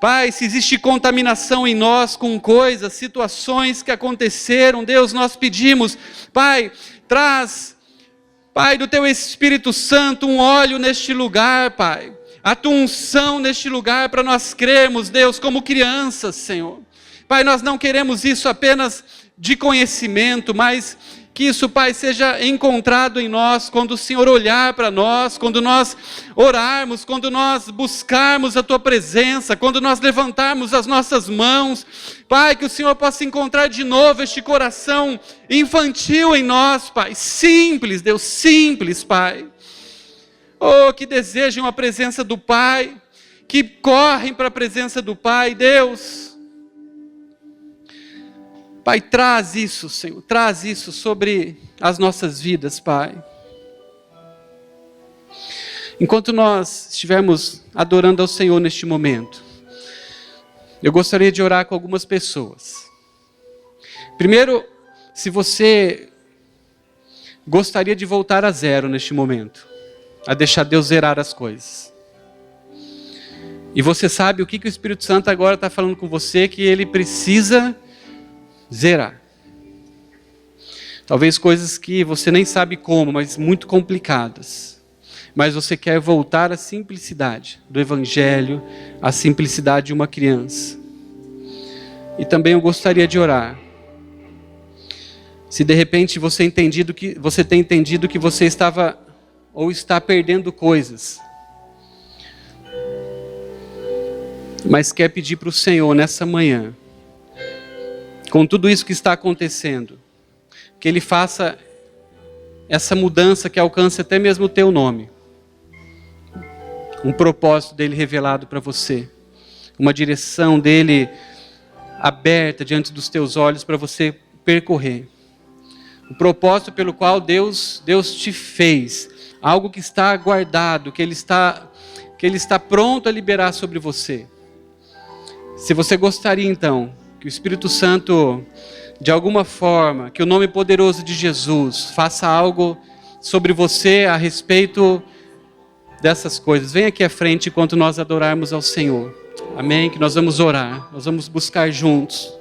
Speaker 3: Pai, se existe contaminação em nós com coisas, situações que aconteceram, Deus, nós pedimos, Pai, traz, Pai, do Teu Espírito Santo um óleo neste lugar, Pai. A Tua unção neste lugar para nós crermos, Deus, como crianças, Senhor. Pai, nós não queremos isso apenas de conhecimento, mas que isso, Pai, seja encontrado em nós quando o Senhor olhar para nós, quando nós orarmos, quando nós buscarmos a Tua presença, quando nós levantarmos as nossas mãos. Pai, que o Senhor possa encontrar de novo este coração infantil em nós, Pai. Simples, Deus, simples, Pai. Oh, que desejam a presença do Pai, que correm para a presença do Pai, Deus. Pai, traz isso, Senhor, traz isso sobre as nossas vidas, Pai. Enquanto nós estivermos adorando ao Senhor neste momento, eu gostaria de orar com algumas pessoas. Primeiro, se você gostaria de voltar a zero neste momento, a deixar Deus zerar as coisas. E você sabe o que o Espírito Santo agora está falando com você, que Ele precisa zerar. Talvez coisas que você nem sabe como, mas muito complicadas. Mas você quer voltar à simplicidade do Evangelho, à simplicidade de uma criança. E também eu gostaria de orar. Se de repente você tem entendido que você estava ou está perdendo coisas, mas quer pedir para o Senhor nessa manhã, com tudo isso que está acontecendo, que Ele faça essa mudança que alcance até mesmo o teu nome. Um propósito dEle revelado para você. Uma direção dEle aberta diante dos teus olhos para você percorrer. O propósito pelo qual Deus te fez. Algo que está guardado, que Ele está pronto a liberar sobre você. Se você gostaria então, que o Espírito Santo, de alguma forma, que o nome poderoso de Jesus faça algo sobre você a respeito dessas coisas. Vem aqui à frente enquanto nós adorarmos ao Senhor. Amém? Que nós vamos orar, nós vamos buscar juntos.